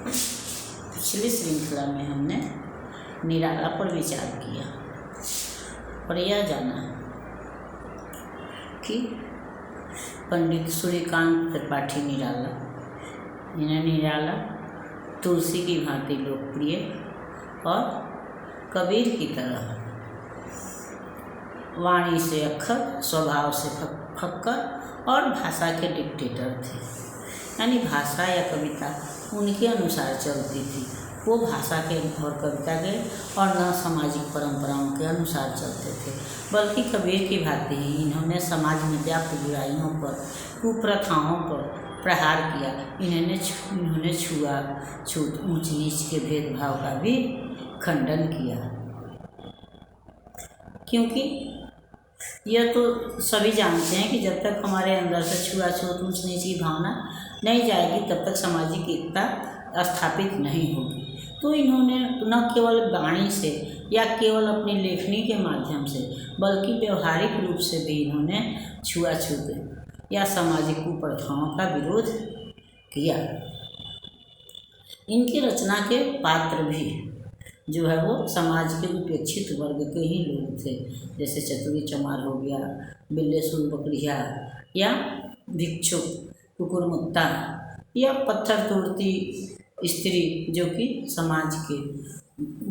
पिछली श्रृंखला में हमने निराला पर विचार किया और यह जाना कि पंडित सूर्यकांत त्रिपाठी निराला, इन्हें निराला तुलसी की भांति लोकप्रिय और कबीर की तरह वाणी से अक्खर, स्वभाव से फक्कर और भाषा के डिक्टेटर थे। यानी भाषा या कविता उनके अनुसार चलती थी, वो भाषा के और कविता के और न सामाजिक परंपराओं के अनुसार चलते थे, बल्कि कबीर की भांति ही इन्होंने समाज में व्याप्त बुराइयों पर, कुप्रथाओं पर प्रहार किया। इन्होंने छूत, ऊंच नीच के भेदभाव का भी खंडन किया, क्योंकि यह तो सभी जानते हैं कि जब तक हमारे अंदर से छुआछूत, ऊंच नीच की भावना नहीं जाएगी तब तक सामाजिक एकता स्थापित नहीं होगी। तो इन्होंने न केवल वाणी से या केवल अपनी लेखनी के माध्यम से, बल्कि व्यवहारिक रूप से भी इन्होंने छुआछूत या सामाजिक कुप्रथाओं का विरोध किया। इनकी रचना के पात्र भी जो है वो समाज के उपेक्षित वर्ग के ही लोग थे, जैसे चतुरी चमार हो गया, बिल्ले सुन बकरिया या भिक्षुक, कुकुरमुत्ता या पत्थर तोड़ती स्त्री, जो कि समाज के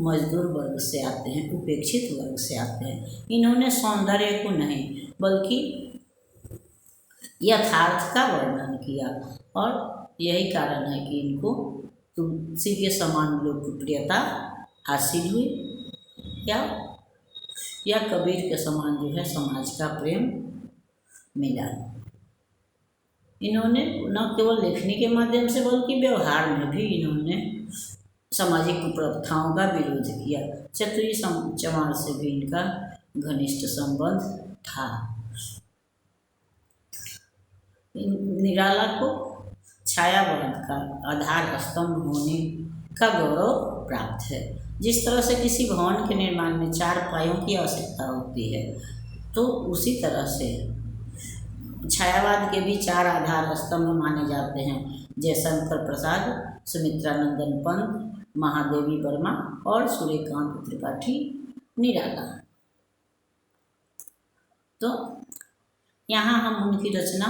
मजदूर वर्ग से आते हैं, उपेक्षित वर्ग से आते हैं। इन्होंने सौंदर्य को नहीं बल्कि यथार्थ का वर्णन किया और यही कारण है कि इनको तुलसी के समान लोकप्रियता हासिल हुई या कबीर के समान जो है समाज का प्रेम मिला। इन्होंने न केवल लेखनी के माध्यम से बल्कि व्यवहार में भी इन्होंने सामाजिक कुप्रथाओं का विरोध किया। चतुरी चमार से भी इनका घनिष्ठ संबंध था। निराला को छायावाद का आधार स्तंभ होने का गौरव प्राप्त है। जिस तरह से किसी भवन के निर्माण में 4 पायों की आवश्यकता होती है, तो उसी तरह से छायावाद के भी 4 आधार स्तंभ माने जाते हैं, जयशंकर प्रसाद, सुमित्रानंदन पंत, महादेवी वर्मा और सूर्यकांत त्रिपाठी निराला। तो यहाँ हम उनकी रचना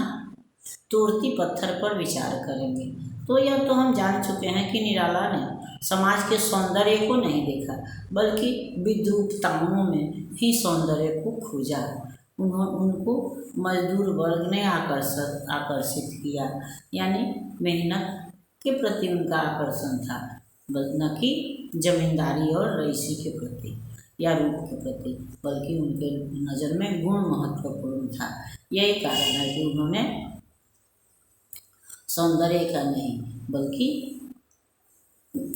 तोड़ती पत्थर पर विचार करेंगे। तो यह तो हम जान चुके हैं कि निराला ने समाज के सौंदर्य को नहीं देखा, बल्कि विद्रूपताओं में ही सौंदर्य को खोजा। उनको मजदूर वर्ग ने आकर्षित किया, यानी मेहनत के प्रति उनका आकर्षण था, न कि जमींदारी और रईसी के प्रति या रूप के प्रति, बल्कि उनके नज़र में गुण महत्वपूर्ण था। यही कारण है कि उन्होंने सौंदर्य का नहीं बल्कि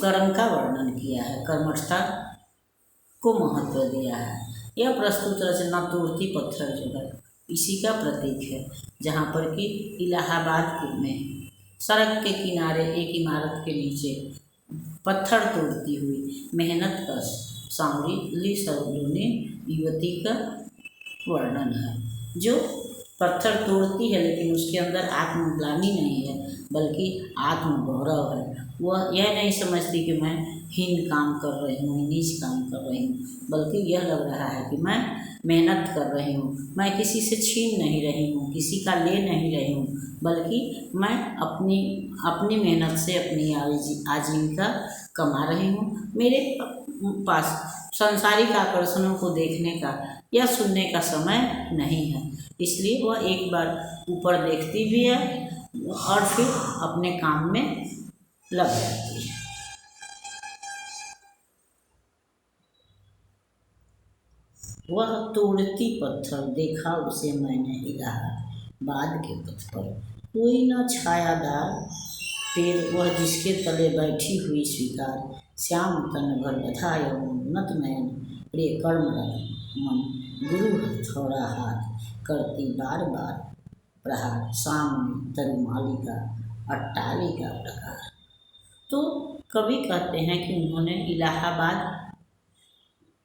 कर्म का वर्णन किया है, कर्मठता को महत्व दिया है। यह प्रस्तुत रचना तोड़ती पत्थर जो है इसी का प्रतीक है, जहाँ पर कि इलाहाबाद में सड़क के किनारे एक इमारत के नीचे पत्थर तोड़ती हुई मेहनत कश सांवरी सलोनी युवती का वर्णन है, जो पत्थर तोड़ती है लेकिन उसके अंदर आत्मग्लानि नहीं है बल्कि आत्मगौरव है। वह यह नहीं समझती कि मैं हीन काम कर रही हूँ, नीच काम कर रही हूँ, बल्कि यह लग रहा है कि मैं मेहनत कर रही हूँ, मैं किसी से छीन नहीं रही हूँ, किसी का ले नहीं रही हूँ, बल्कि मैं अपनी मेहनत से अपनी आजीविका कमा रही हूँ। मेरे पास सांसारिक आकर्षणों को देखने का या सुनने का समय नहीं है। इसलिए वह एक बार ऊपर देखती भी है और फिर अपने काम में लग जाती है। वह तोड़ती पत्थर देखा उसे मैंने इलाहाबाद के पथ पर, कोई न छायादार पेड़ वह जिसके तले बैठी हुई स्वीकार, श्याम तन भर बधा उन्नत नयन प्रिय कर्म मन, गुरु हथौड़ा हाथ करती बार बार प्रहार, सामने तरुमालिका अट्टालिका प्रकार। तो कवि कहते हैं कि उन्होंने इलाहाबाद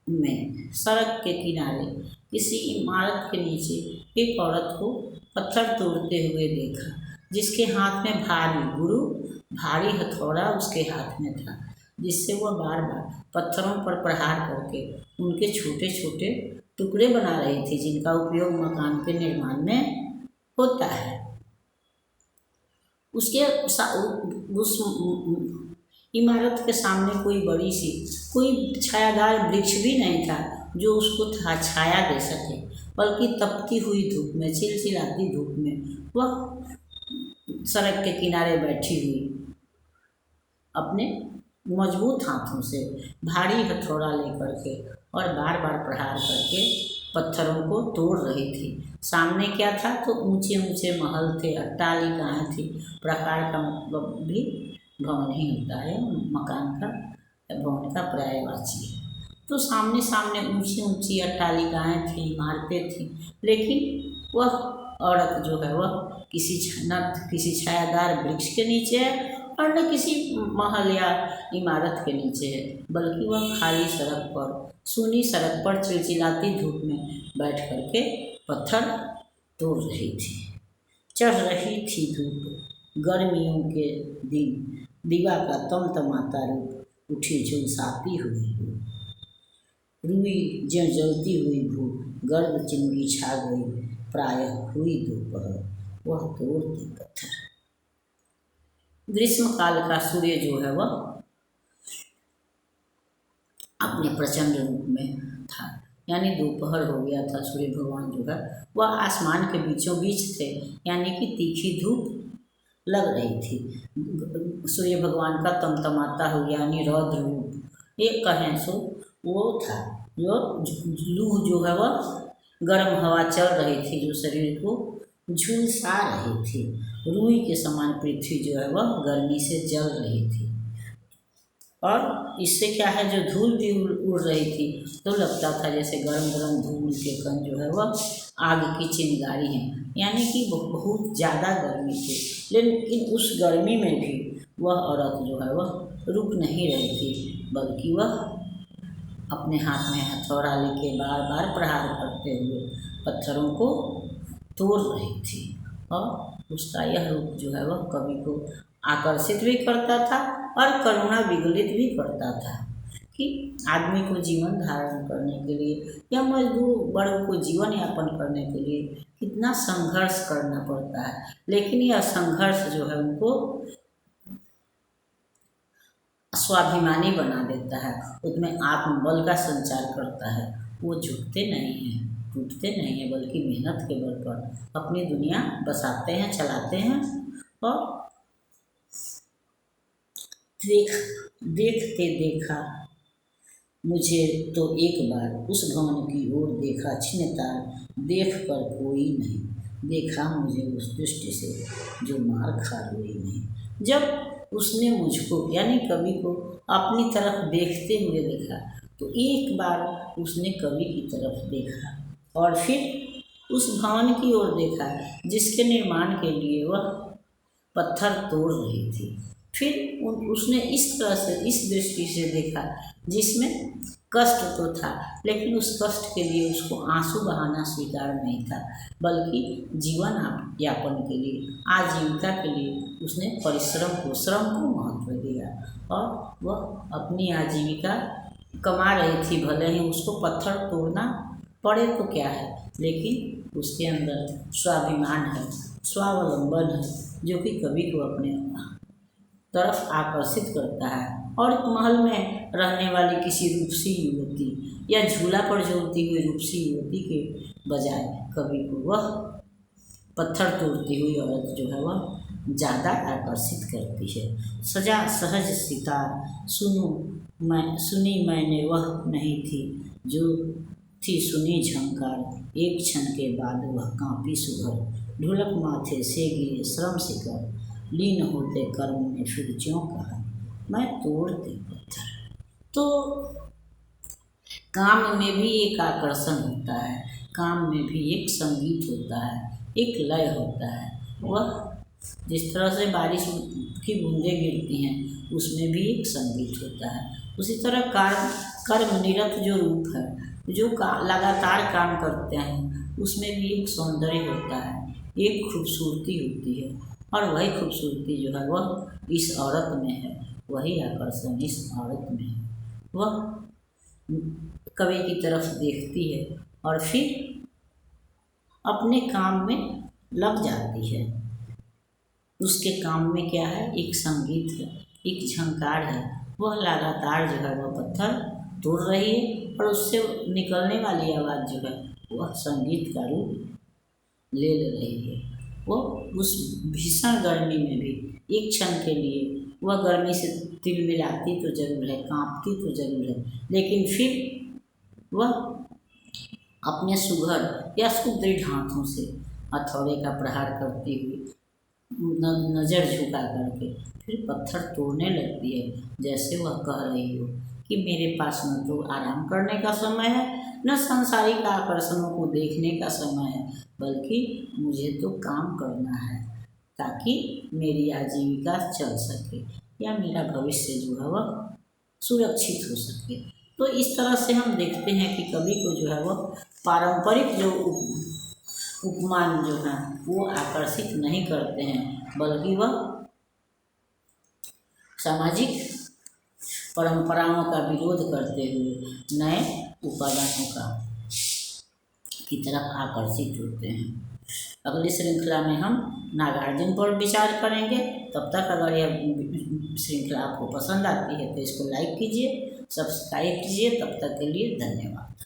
में सड़क के किनारे किसी इमारत के नीचे एक औरत को पत्थर तोड़ते हुए देखा। जिसके हाथ में भारी हथौड़ा उसके हाथ में था, जिससे वह बार बार पत्थरों पर प्रहार करके उनके छोटे छोटे टुकड़े बना रही थी, जिनका उपयोग मकान के निर्माण में होता है। उस इमारत के सामने कोई छायादार वृक्ष भी नहीं था जो उसको छाया दे सके, बल्कि तपती हुई धूप में, चिलचिलाती धूप में वह सड़क के किनारे बैठी हुई अपने मजबूत हाथों से भारी हथौड़ा लेकर के और बार बार प्रहार करके पत्थरों को तोड़ रही थी। सामने क्या था, तो ऊंचे ऊंचे महल थे, अट्टालिकाएं थी। प्रकार का मतलब भी भवन ही होता है, मकान का भवन का पर्यायवाची है। तो सामने सामने ऊंची ऊंची अट्टालिकाएं थी, इमारतें थी, लेकिन वह औरत जो है वह किसी छायादार वृक्ष के नीचे है और न किसी महल या इमारत के नीचे है, बल्कि वह खाली सड़क पर, सूनी सड़क पर चिलचिलाती धूप में बैठ करके पत्थर तोड़ रही थी। चढ़ रही थी धूप, गर्मियों के दिन दीवा का तमतमाता रूप उठी झुलसाती हुई, रुई ज्यों जलती हुई भूख, गर्द चिंगी छा गई, प्रायः हुई दोपहर, वह तोड़ती पत्थर। ग्रीष्म काल का सूर्य जो है वह अपने प्रचंड रूप में था, यानी दोपहर हो गया था। सूर्य भगवान जो है वह आसमान के बीचों बीच थे, यानी कि तीखी धूप लग रही थी। सूर्य भगवान का तमतमाता हो यानी रौद्र रूप एक कहें सो वो था, जो लू जो है वह गर्म हवा चल रही थी, जो शरीर को झुलसा रही थी। रुई के समान पृथ्वी जो है वह गर्मी से जल रही थी, और इससे क्या है, जो धूल भी उड़ रही थी, तो लगता था जैसे गरम गरम धूल के कण जो है वह आग की चिंगारी हैं, यानी कि बहुत ज़्यादा गर्मी थी। लेकिन उस गर्मी में भी वह औरत जो है वह रुक नहीं रही थी, बल्कि वह अपने हाथ में हथौड़ा लेके बार बार प्रहार करते हुए पत्थरों को तोड़ रही थी। और उसका यह रूप जो है वह कवि को आकर्षित भी करता था और करुणा विगलित भी करता था, कि आदमी को जीवन धारण करने के लिए या मजदूर वर्ग को जीवन यापन करने के लिए कितना संघर्ष करना पड़ता है, लेकिन यह संघर्ष जो है उनको स्वाभिमानी बना देता है, उसमें आत्मबल का संचार करता है। वो झुकते नहीं हैं, टूटते नहीं हैं, बल्कि मेहनत के बल पर अपनी दुनिया बसाते हैं, चलाते हैं। और देखते देखा मुझे तो एक बार उस भवन की ओर देखा छिनतार, देख कर कोई नहीं देखा मुझे उस दृष्टि से जो मार खा कोई नहीं। जब उसने मुझको यानी कवि को अपनी तरफ देखते हुए देखा, तो एक बार उसने कवि की तरफ देखा और फिर उस भवन की ओर देखा जिसके निर्माण के लिए वह पत्थर तोड़ रही थी। फिर उसने इस तरह से, इस दृष्टि से देखा जिसमें कष्ट तो था, लेकिन उस कष्ट के लिए उसको आंसू बहाना स्वीकार नहीं था, बल्कि जीवन यापन के लिए, आजीविका के लिए उसने परिश्रम को, श्रम को महत्व दिया। और वह अपनी आजीविका कमा रही थी, भले ही उसको पत्थर तोड़ना पड़े तो क्या है, लेकिन उसके अंदर स्वाभिमान है, स्वावलंबन है, जो कि कवि को अपने तरफ आकर्षित करता है। और महल में रहने वाली किसी रूपसी युवती या झूला पर झूलती हुई रूपसी युवती के बजाय कवि को वह पत्थर तोड़ती हुई औरत जो है वह ज़्यादा आकर्षित करती है। सजा सहज सितार सुनी मैंने वह नहीं थी, जो थी सुनी झंकार, एक क्षण के बाद वह कांपी सुघर, ढोलक माथे से गिरे श्रम शिकर, लीन होते कर्म में फिर ज्यों कहा मैं तोड़ती पत्थर। तो काम में भी एक आकर्षण होता है, काम में भी एक संगीत होता है, एक लय होता है। वह जिस तरह से बारिश की बूंदें गिरती हैं, उसमें भी एक संगीत होता है। उसी तरह कर्म निरत जो रूप है, जो लगातार काम करते हैं, उसमें भी एक सौंदर्य होता है, एक खूबसूरती होती है। और वही खूबसूरती जो है वह इस औरत में है, वही आकर्षण इस औरत में है। वह कवि की तरफ देखती है और फिर अपने काम में लग जाती है। उसके काम में क्या है, एक संगीत है, एक झंकार है। वह लगातार जो है वह पत्थर तोड़ रही है और उससे निकलने वाली आवाज़ जो है वह संगीत का रूप ले रही है। वो उस भीषण गर्मी में भी एक क्षण के लिए वह गर्मी से तिलमिलाती तो जरूर है, कांपती तो जरूर है, लेकिन फिर वह अपने सुघर या सुदृढ़ हाथों से हथौड़े का प्रहार करती हुई नज़र झुका करके फिर पत्थर तोड़ने लगती है, जैसे वह कह रही हो कि मेरे पास न तो आराम करने का समय है, न सांसारिक आकर्षणों को देखने का समय है, बल्कि मुझे तो काम करना है ताकि मेरी आजीविका चल सके या मेरा भविष्य जो है वह सुरक्षित हो सके। तो इस तरह से हम देखते हैं कि कवि को जो है वह पारंपरिक जो उपमान जो है वो आकर्षित नहीं करते हैं, बल्कि वह सामाजिक परंपराओं का विरोध करते हुए नए उपादानों का की तरफ आकर्षित होते हैं। अगली श्रृंखला में हम नागार्जुन पर विचार करेंगे। तब तक अगर यह श्रृंखला आपको पसंद आती है तो इसको लाइक कीजिए, सब्सक्राइब कीजिए। तब तक के लिए धन्यवाद।